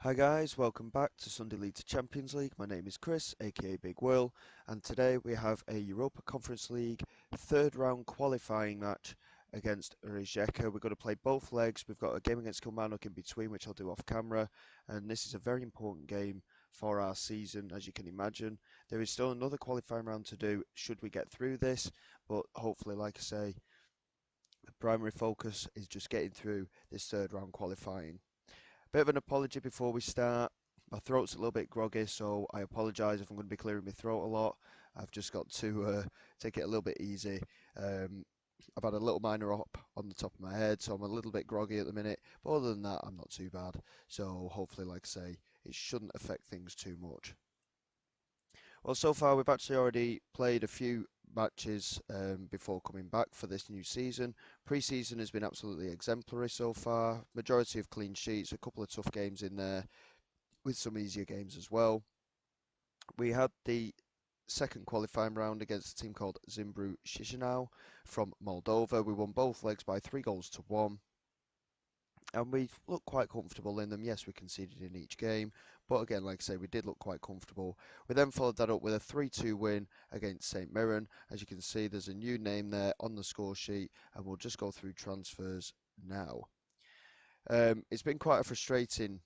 Hi guys, welcome back to Sunday League to Champions League. My name is Chris, aka Big Will, and today we have a Europa Conference League third round qualifying match against Rijeka. We're going to play both legs. We've got a game against Kilmarnock in between, which I'll do off camera, and this is a very important game for our season, as you can imagine. There is still another qualifying round to do should we get through this, but hopefully, like I say, the primary focus is just getting through this third round qualifying. Bit of an apology before we start. My throat's a little bit groggy, so I apologise if I'm going to be clearing my throat a lot. I've just got to take it a little bit easy. Um, I've had a little minor op on the top of my head, so I'm a little bit groggy at the minute. But other than that, I'm not too bad. So hopefully, like I say, it shouldn't affect things too much. Well, so far we've actually already played a few matches before coming back for this new season. Pre-season has been absolutely exemplary so far. Majority of clean sheets, a couple of tough games in there, with some easier games as well. We had the second qualifying round against a team called Zimbru Chisinau from Moldova. We won both legs by 3 goals to 1. And we looked quite comfortable in them. Yes, we conceded in each game, but again, like I say, we did look quite comfortable. We then followed that up with a 3-2 win against St Mirren. As you can see, there's a new name there on the score sheet, and we'll just go through transfers now. It's been quite a frustrating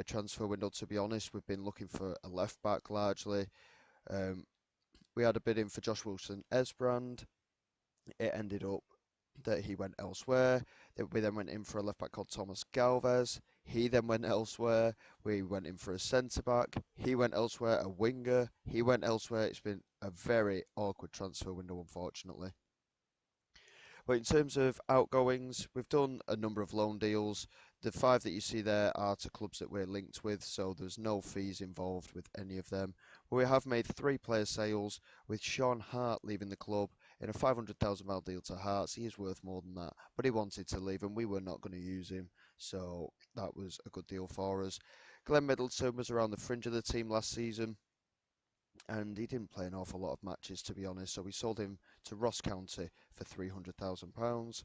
transfer window, to be honest. We've been looking for a left back largely. Um, we had a bid in for Josh Wilson Esbrand. It ended up that he went elsewhere. We then went in for a left back called Thomas Galvez. He then went elsewhere. We went in for a centre back. He went elsewhere. A winger. He went elsewhere. It's been a very awkward transfer window, unfortunately. But in terms of outgoings, we've done a number of loan deals. The five that you see there are to clubs that we're linked with, so there's no fees involved with any of them. But we have made 3 player sales, with Sean Hart leaving the club in a £500,000 deal to Hearts. He is worth more than that, but he wanted to leave and we were not going to use him, so that was a good deal for us. Glenn Middleton was around the fringe of the team last season, and he didn't play an awful lot of matches, to be honest, so we sold him to Ross County for £300,000.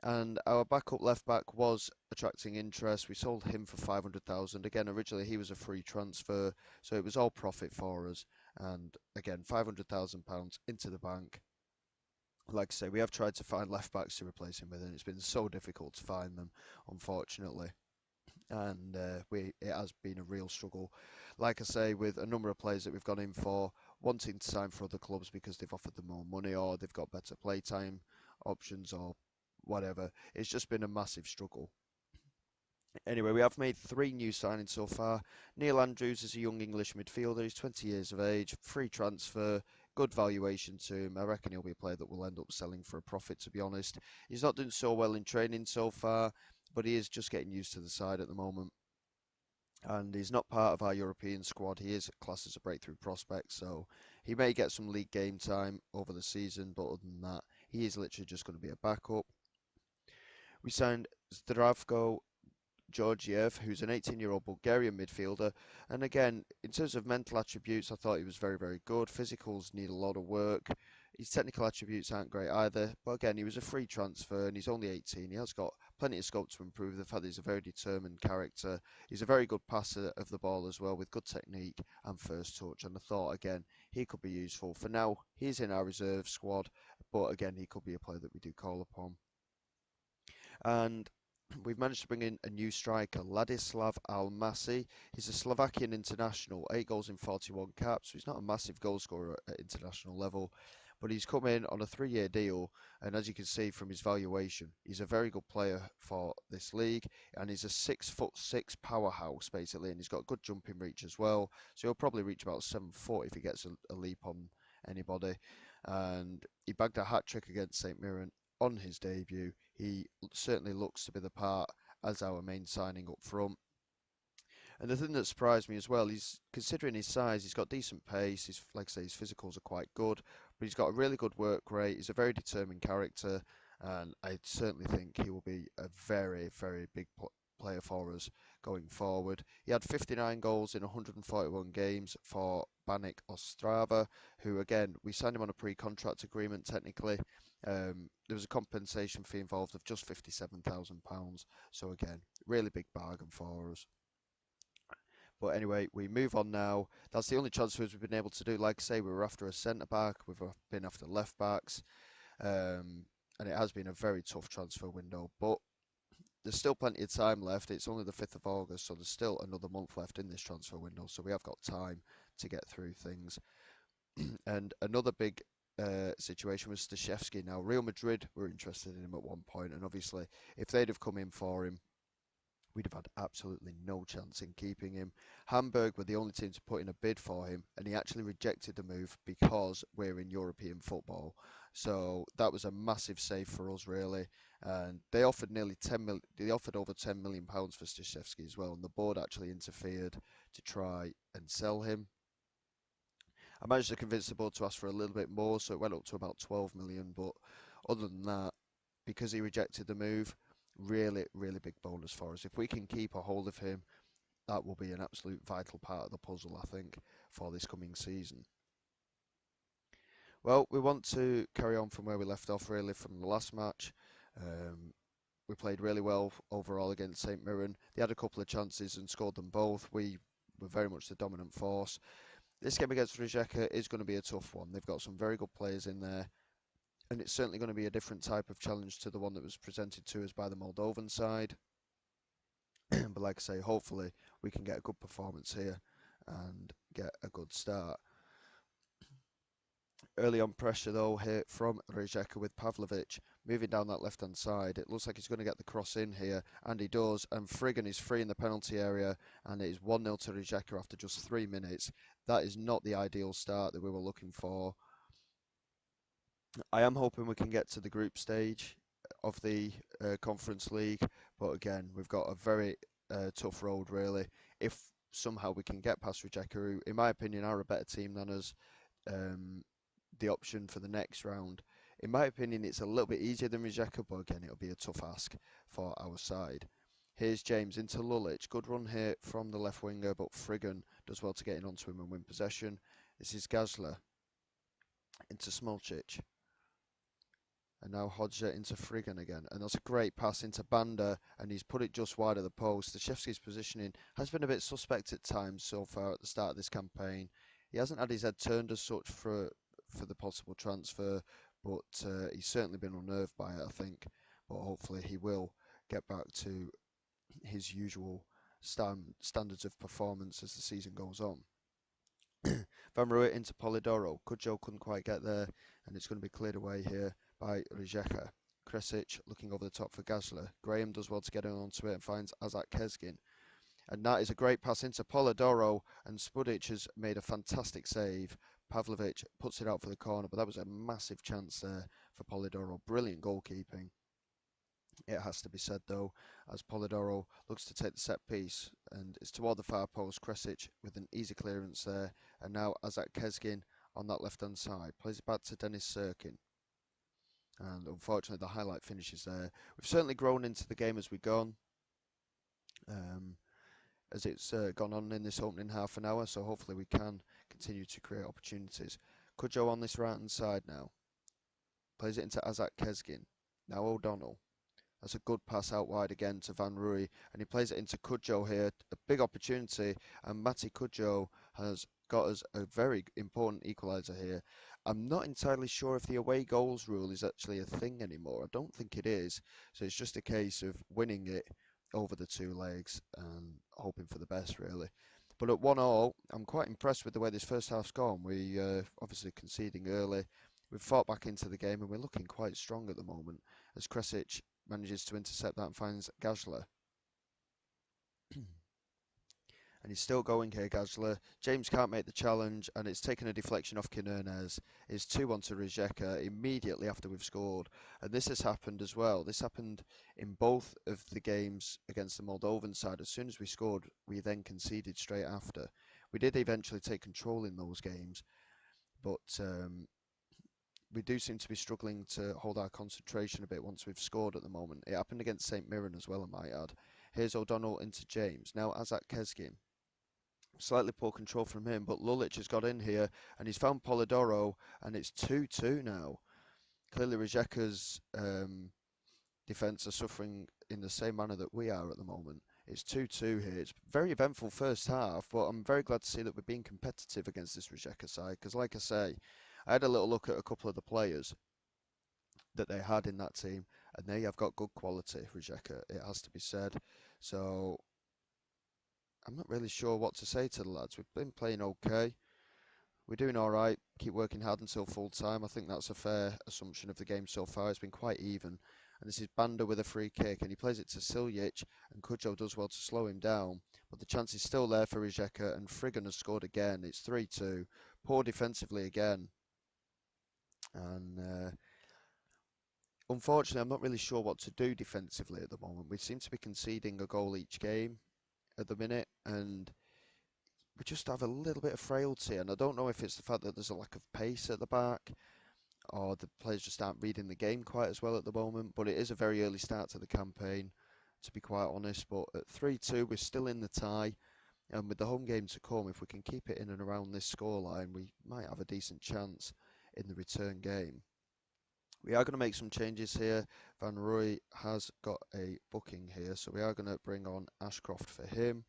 And our backup left back was attracting interest. We sold him for 500,000. Again, originally he was a free transfer, so it was all profit for us. And again, £500,000 into the bank. Like I say, we have tried to find left backs to replace him with, and it's been so difficult to find them, unfortunately. And it has been a real struggle. Like I say, with a number of players that we've gone in for, wanting to sign for other clubs because they've offered them more money or they've got better playtime options or whatever. It's just been a massive struggle. Anyway, we have made 3 new signings so far. Neil Andrews is a young English midfielder. He's 20 years of age, free transfer, good valuation to him. I reckon he'll be a player that will end up selling for a profit, to be honest. He's not doing so well in training so far, but he is just getting used to the side at the moment. And he's not part of our European squad. He is classed as a breakthrough prospect, so he may get some league game time over the season, but other than that, he is literally just going to be a backup. We signed Zdravko Georgiev, who's an 18-year-old Bulgarian midfielder. And again, in terms of mental attributes, I thought he was very, very good. Physicals need a lot of work. His technical attributes aren't great either. But again, he was a free transfer and he's only 18. He has got plenty of scope to improve. The fact that he's a very determined character. He's a very good passer of the ball as well, with good technique and first touch. And I thought, again, he could be useful. For now, he's in our reserve squad. But again, he could be a player that we do call upon. And we've managed to bring in a new striker, Ladislav Almasi. He's a Slovakian international, 8 goals in 41 caps. So he's not a massive goal scorer at international level, but he's come in on a 3 year deal. And as you can see from his valuation, he's a very good player for this league. And he's a 6'6" powerhouse, basically. And he's got good jumping reach as well. So he'll probably reach about 7 foot if he gets a leap on anybody. And he bagged a hat trick against St Mirren on his debut. He certainly looks to be the part as our main signing up front. And the thing that surprised me as well, he's considering his size, he's got decent pace. He's, like I say, his physicals are quite good, but he's got a really good work rate. He's a very determined character, and I certainly think he will be a very, very big player for us going forward. He had 59 goals in 141 games for Banik Ostrava, who again, we signed him on a pre-contract agreement technically. There was a compensation fee involved of just £57,000. So again, really big bargain for us. But anyway, we move on now. That's the only transfers we've been able to do. Like I say, we were after a centre back, we've been after left backs, and it has been a very tough transfer window. But there's still plenty of time left. It's only the 5th of August, so there's still another month left in this transfer window. So we have got time to get through things. And another big situation was Stashevsky. Now, Real Madrid were interested in him at one point, and obviously, if they'd have come in for him, we'd have had absolutely no chance in keeping him. Hamburg were the only team to put in a bid for him, and he actually rejected the move because we're in European football. So that was a massive save for us, really. And they offered nearly 10 million. They offered over £10 million for Stashevsky as well, and the board actually interfered to try and sell him. I managed to convince the board to ask for a little bit more, so it went up to about 12 million. But other than that, because he rejected the move, really, really big bonus for us. If we can keep a hold of him, that will be an absolute vital part of the puzzle, I think, for this coming season. Well, we want to carry on from where we left off, really, from the last match. We played really well overall against St Mirren. They had a couple of chances and scored them both. We were very much the dominant force. This game against Rijeka is going to be a tough one. They've got some very good players in there, and it's certainly going to be a different type of challenge to the one that was presented to us by the Moldovan side. But like I say, hopefully we can get a good performance here and get a good start. Early on pressure though here from Rijeka with Pavlovic moving down that left hand side. It looks like he's going to get the cross in here, and he does, and Friggin is free in the penalty area, and it is 1-0 to Rijeka after just 3 minutes. That is not the ideal start that we were looking for. I am hoping we can get to the group stage of the Conference League, but again, we've got a very tough road really. If somehow we can get past Rijeka, who, in my opinion, are a better team than us, the option for the next round. In my opinion, it's a little bit easier than Rijeka, but again, it'll be a tough ask for our side. Here's James into Lulic. Good run here from the left winger, but Friggin does well to get in onto him and win possession. This is Gazla into Smolcic. And now Hodja into Friggin again. And that's a great pass into Banda, and he's put it just wide of the post. Stashevsky's positioning has been a bit suspect at times so far at the start of this campaign. He hasn't had his head turned as such for the possible transfer, but he's certainly been unnerved by it, I think. But hopefully he will get back to his usual standards of performance as the season goes on. Van Ruit into Polidoro. Kudjo couldn't quite get there, and it's going to be cleared away here by Rijeka. Kresic looking over the top for Gazla. Graham does well to get in onto it and finds Azat Kezgin. And that is a great pass into Polidoro, and Spudic has made a fantastic save. Pavlovic puts it out for the corner, but that was a massive chance there for Polidoro. Brilliant goalkeeping, it has to be said though, as Polidoro looks to take the set piece, and it's toward the far post. Kresic with an easy clearance there, and now Azat Kezgin on that left hand side plays it back to Dennis Sirkin. And unfortunately the highlight finishes there. We've certainly grown into the game as we've gone, as it's gone on in this opening half an hour, so hopefully we can continue to create opportunities. Kudjo on this right hand side now. Plays it into Azat Kezgin. Now O'Donnell. That's a good pass out wide again to Van Rooij, and he plays it into Kudjo here. A big opportunity, and Mati Kudjo has got us a very important equaliser here. I'm not entirely sure if the away goals rule is actually a thing anymore. I don't think it is, so it's just a case of winning it over the two legs and hoping for the best, really. But at 1-1, I'm quite impressed with the way this first half's gone. We obviously conceding early. We've fought back into the game, and we're looking quite strong at the moment, as Kresic manages to intercept that and finds Gazla. And he's still going here, Gazla. James can't make the challenge, and it's taken a deflection off Quinones. It's 2-1 to Rijeka immediately after we've scored. And this has happened as well. This happened in both of the games against the Moldovan side. As soon as we scored, we then conceded straight after. We did eventually take control in those games, but we do seem to be struggling to hold our concentration a bit once we've scored at the moment. It happened against St Mirren as well, I might add. Here's O'Donnell into James. Now Azat Kezgin. Slightly poor control from him, but Lulic has got in here, and he's found Polidoro, and it's 2-2 now. Clearly Rijeka's defence are suffering in the same manner that we are at the moment. It's 2-2 here. It's a very eventful first half, but I'm very glad to see that we're being competitive against this Rijeka side. Because, like I say, I had a little look at a couple of the players that they had in that team, and they have got good quality, Rijeka, it has to be said. So I'm not really sure what to say to the lads. We've been playing okay. We're doing all right. Keep working hard until full time. I think that's a fair assumption of the game so far. It's been quite even. And this is Banda with a free kick, and he plays it to Siljic, and Kujo does well to slow him down. But the chance is still there for Rijeka, and Frigan has scored again. It's 3-2. Poor defensively again. And unfortunately, I'm not really sure what to do defensively at the moment. We seem to be conceding a goal each game at the minute, and we just have a little bit of frailty. And I don't know if it's the fact that there's a lack of pace at the back, or the players just aren't reading the game quite as well at the moment. But it is a very early start to the campaign, to be quite honest. But at 3-2, we're still in the tie. And with the home game to come, if we can keep it in and around this scoreline, we might have a decent chance in the return game. We are going to make some changes here. Van Rooij has got a booking here, so we are going to bring on Ashcroft for him.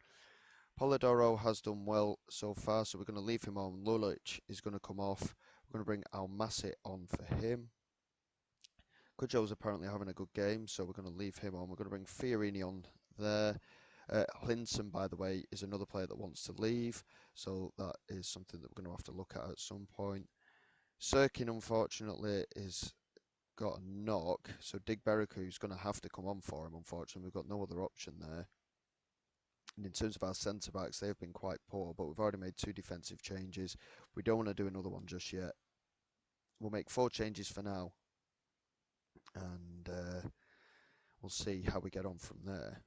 Polidoro has done well so far, so we're going to leave him on. Lulic is going to come off. We're going to bring Almasi on for him. Kujo's apparently having a good game, so we're going to leave him on. We're going to bring Fiorini on there. Hlinson, by the way, is another player that wants to leave, so that is something that we're going to have to look at some point. Sirkin, unfortunately, is got a knock, so Digbereku is going to have to come on for him, unfortunately. We've got no other option there. And in terms of our centre-backs, they've been quite poor, but we've already made 2 defensive changes. We don't want to do another one just yet. We'll make 4 changes for now, and we'll see how we get on from there.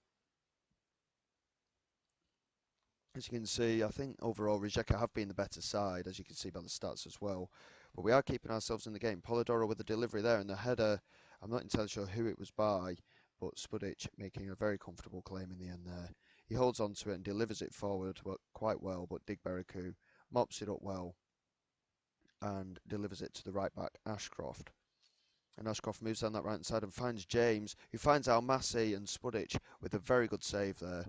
As you can see, I think overall Rijeka have been the better side, as you can see by the stats as well. But we are keeping ourselves in the game. Polidoro with the delivery there, and the header, I'm not entirely sure who it was by, but Spudic making a very comfortable claim in the end there. He holds on to it and delivers it forward quite well, but Digbereku mops it up well and delivers it to the right back, Ashcroft. And Ashcroft moves down that right hand side and finds James, who finds Almasi, and Spudic with a very good save there.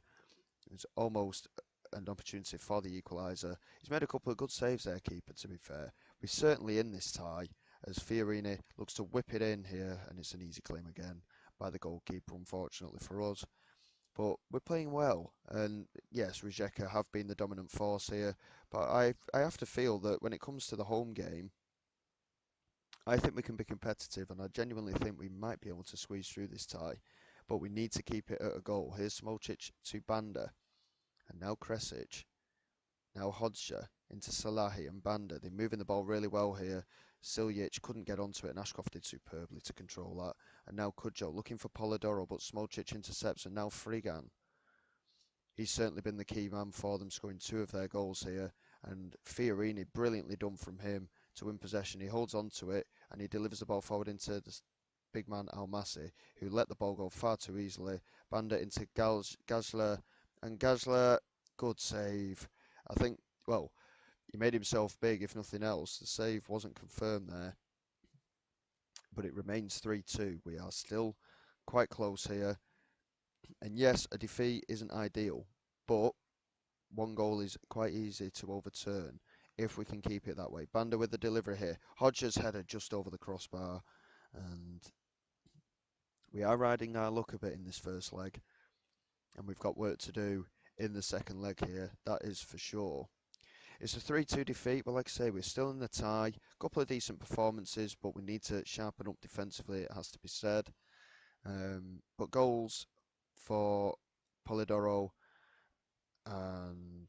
It's almost an opportunity for the equaliser. He's made a couple of good saves there, keeper, to be fair. We're certainly in this tie, as Fiorini looks to whip it in here, and it's an easy claim again by the goalkeeper, unfortunately for us. But we're playing well, and yes, Rijeka have been the dominant force here, but I have to feel that when it comes to the home game, I think we can be competitive, and I genuinely think we might be able to squeeze through this tie, but we need to keep it at a goal. Here's Smolcic to Banda, and now Kresic, now Hodja into Salahi and Banda. They're moving the ball really well here. Siljic couldn't get onto it, and Ashcroft did superbly to control that. And now Kujo looking for Polidoro, but Smolcic intercepts, and now Frigan. He's certainly been the key man for them, scoring 2 of their goals here. And Fiorini, brilliantly done from him to win possession. He holds on to it, and he delivers the ball forward into the big man Almasi, who let the ball go far too easily. Banda into Gazla, and Gazla, good save. I think, well, he made himself big, if nothing else. The save wasn't confirmed there, but it remains 3-2. We are still quite close here. And yes, a defeat isn't ideal, but 1 goal is quite easy to overturn if we can keep it that way. Banda with the delivery here. Hodges header just over the crossbar, and we are riding our luck a bit in this first leg, and we've got work to do in the second leg here, that is for sure. It's a 3-2 defeat, but like I say, we're still in the tie. A couple of decent performances, but we need to sharpen up defensively, it has to be said. But goals for Polidoro, and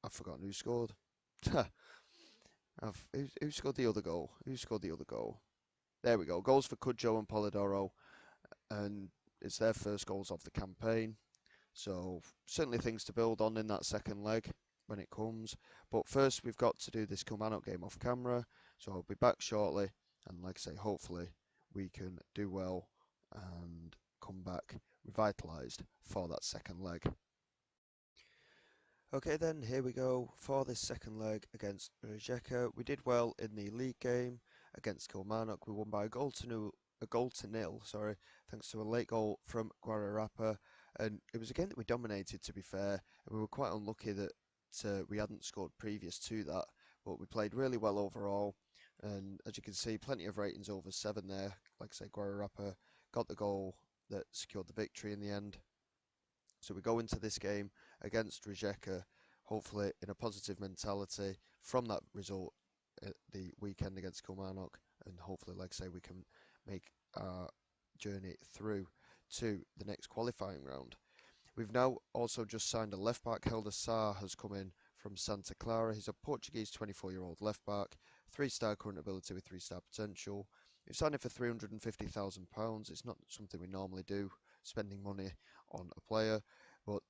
I've forgotten who scored. Who scored the other goal? Who scored the other goal? There we go. Goals for Kujo and Polidoro, and it's their first goals of the campaign. So certainly things to build on in that second leg when it comes. But first we've got to do this Kilmarnock game off camera. So I'll be back shortly, and like I say, hopefully we can do well and come back revitalised for that second leg. Okay then, here we go for this second leg against Rijeka. We did well in the league game against Kilmarnock. We won by a goal to nil, sorry, thanks to a late goal from Guararappa. And it was a game that we dominated, to be fair. And we were quite unlucky that we hadn't scored previous to that, but we played really well overall. And as you can see, plenty of ratings over 7 there. Like I say, Guararappa got the goal that secured the victory in the end. So we go into this game against Rijeka, hopefully in a positive mentality from that result at the weekend against Kilmarnock, and hopefully, like I say, we can make our journey through to the next qualifying round. We've now also just signed a left back. Helder Sá has come in from Santa Clara. He's a Portuguese 24-year-old left back, 3-star current ability with 3-star potential. We've signed him for £350,000. It's not something we normally do, spending money on a player, but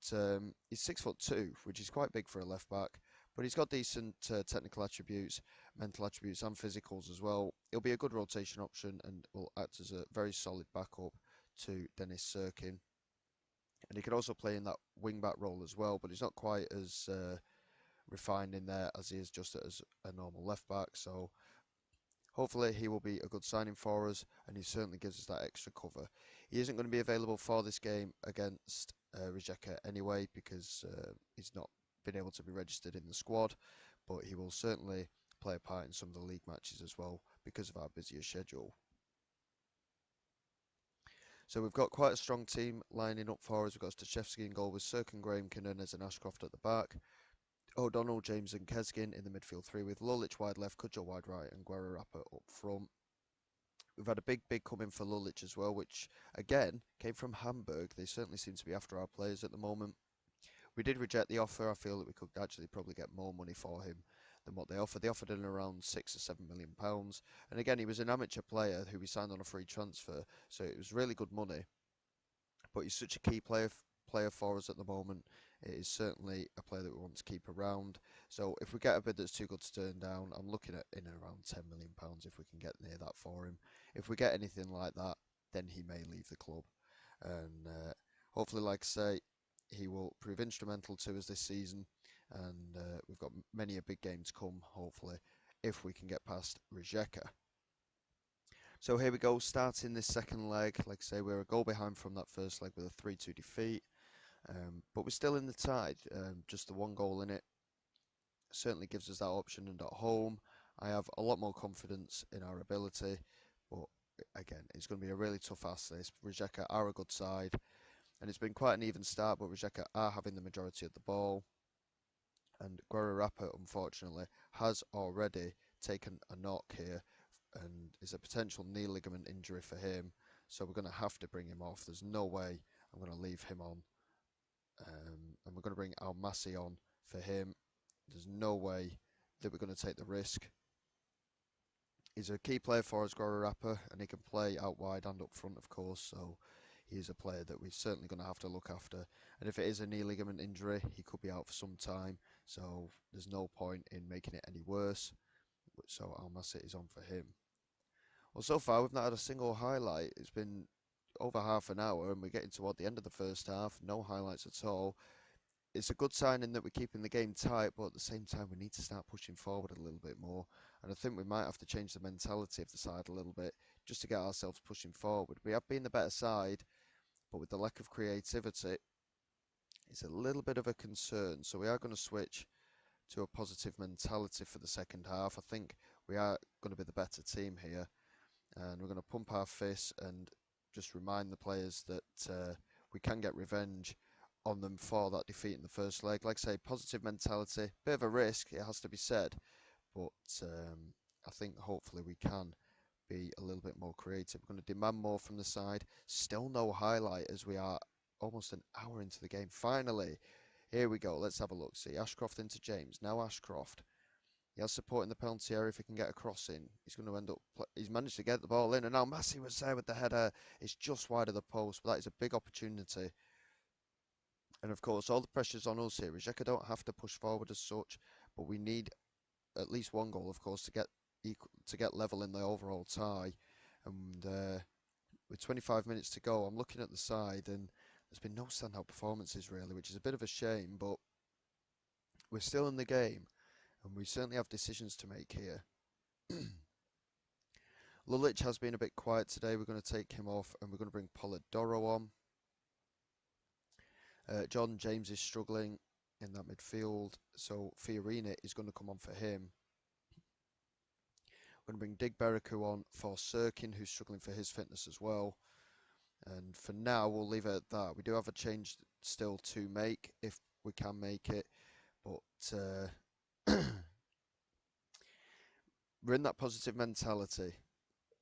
he's 6'2", which is quite big for a left back. But he's got decent technical attributes, mental attributes, and physicals as well. He'll be a good rotation option and will act as a very solid backup to Dennis Sirkin. And he can also play in that wing back role as well, but he's not quite as refined in there as he is just as a normal left back. So hopefully he will be a good signing for us, and he certainly gives us that extra cover. He isn't going to be available for this game against Rijeka anyway, because he's not been able to be registered in the squad, but he will certainly play a part in some of the league matches as well because of our busier schedule. So we've got quite a strong team lining up for us. We've got Stachevski in goal with Sirkin, Graham, Kinnunes and Ashcroft at the back. O'Donnell, James and Kesgin in the midfield three with Lulic wide left, Cudjoe wide right and Guararappa up front. We've had a big come in for Lulic as well, which again came from Hamburg. They certainly seem to be after our players at the moment. We did reject the offer. I feel that we could actually probably get more money for him than what they offered. They offered him around £6 or £7 million. And again, he was an amateur player who we signed on a free transfer, so it was really good money. But he's such a key player for us at the moment. It is certainly a player that we want to keep around. So if we get a bid that's too good to turn down, I'm looking at in around £10 million if we can get near that for him. If we get anything like that, then he may leave the club. And hopefully, like I say, he will prove instrumental to us this season. And we've got many a big game to come, hopefully, if we can get past Rijeka. So here we go, starting this second leg. Like I say, we're a goal behind from that first leg with a 3-2 defeat. But we're still in the tide, just the one goal in it certainly gives us that option, and at home I have a lot more confidence in our ability, but again it's going to be a really tough ask this. Rijeka are a good side and it's been quite an even start, but Rijeka are having the majority of the ball, and Guararappa unfortunately has already taken a knock here and is a potential knee ligament injury for him, so we're going to have to bring him off. There's no way I'm going to leave him on. And we're going to bring Almasi on for him. There's no way that we're going to take the risk. He's a key player for us, Guararappa, and he can play out wide and up front, of course, so he is a player that we're certainly going to have to look after. And if it is a knee ligament injury, he could be out for some time, so there's no point in making it any worse. So Almasi is on for him. Well, so far we've not had a single highlight. It's been over half an hour and we're getting toward the end of the first half. No highlights at all. It's a good sign in that we're keeping the game tight, but at the same time we need to start pushing forward a little bit more. And I think we might have to change the mentality of the side a little bit just to get ourselves pushing forward. We have been the better side, but with the lack of creativity, it's a little bit of a concern. So we are going to switch to a positive mentality for the second half. I think we are going to be the better team here, and we're going to pump our fists and just remind the players that we can get revenge on them for that defeat in the first leg. Like I say, positive mentality, bit of a risk, it has to be said, but I think hopefully we can be a little bit more creative. We're going to demand more from the side. Still no highlight as we are almost an hour into the game. Finally, here we go. Let's have a look. See, Ashcroft into James. Now Ashcroft. He has support in the penalty area if he can get a cross in. He's going to end up... He's managed to get the ball in, and now Massey was there with the header. It's just wide of the post, but that is a big opportunity. And of course, all the pressure's on us here. Rijeka don't have to push forward as such, but we need at least one goal, of course, to get level in the overall tie. And with 25 minutes to go, I'm looking at the side, and there's been no standout performances really, which is a bit of a shame. But we're still in the game, and we certainly have decisions to make here. Lulic has been a bit quiet today. We're going to take him off, and we're going to bring Polidoro on. John James is struggling in that midfield, so Fiorina is going to come on for him. We're going to bring Digbereku on for Sirkin, who's struggling for his fitness as well. And for now, we'll leave it at that. We do have a change still to make, if we can make it. But we're in that positive mentality.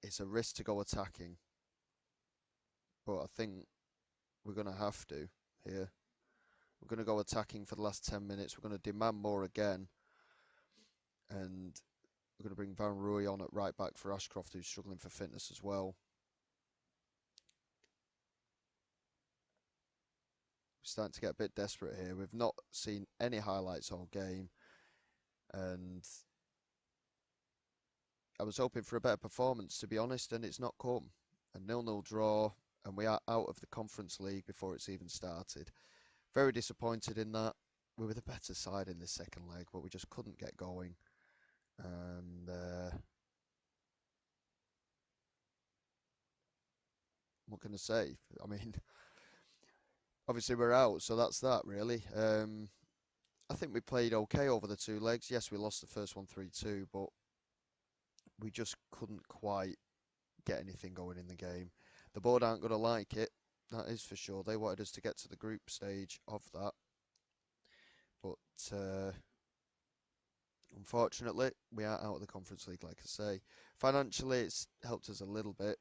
It's a risk to go attacking. But I think we're going to have to here. We're going to go attacking for the last 10 minutes. We're going to demand more again. And we're going to bring Van Rooij on at right back for Ashcroft, who's struggling for fitness as well. We're starting to get a bit desperate here. We've not seen any highlights all game. And I was hoping for a better performance, to be honest, and it's not come. A 0-0 draw, and we are out of the Conference League before it's even started. Very disappointed in that. We were the better side in this second leg, but we just couldn't get going. And what can I say? I mean, obviously we're out, so that's that really. I think we played okay over the two legs. Yes, we lost the first one 3-2, but we just couldn't quite get anything going in the game. The board aren't going to like it, that is for sure. They wanted us to get to the group stage of that. But unfortunately, we are out of the Conference League, like I say. Financially, it's helped us a little bit.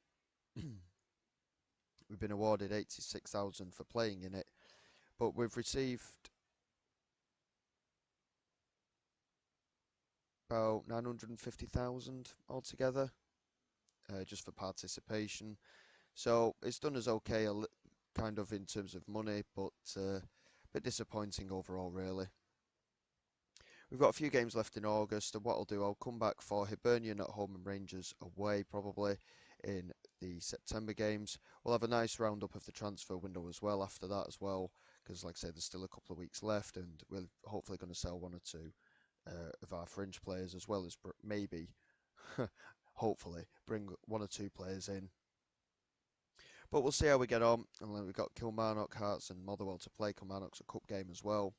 We've been awarded 86,000 for playing in it, but we've received about 950,000 altogether, just for participation. So it's done us okay, kind of in terms of money, but a bit disappointing overall, really. We've got a few games left in August, and what I'll do, I'll come back for Hibernian at home and Rangers away, probably in the September games. We'll have a nice roundup of the transfer window as well after that as well, because like I said, there's still a couple of weeks left, and we're hopefully going to sell one or two of our fringe players, as well as maybe, hopefully, bring one or two players in. But we'll see how we get on. And then we've got Kilmarnock, Hearts and Motherwell to play. Kilmarnock's a cup game as well.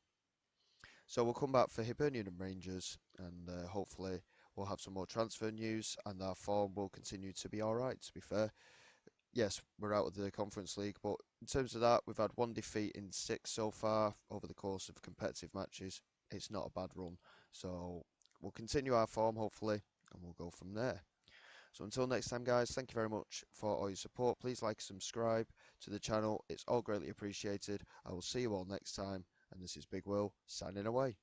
So we'll come back for Hibernian and Rangers, and hopefully we'll have some more transfer news, and our form will continue to be alright, to be fair. Yes, we're out of the Conference League, but in terms of that, we've had one defeat in 6 so far over the course of competitive matches. It's not a bad run. So we'll continue our form, hopefully, and we'll go from there. So until next time, guys, thank you very much for all your support. Please like and subscribe to the channel. It's all greatly appreciated. I will see you all next time. And this is Big Will, signing away.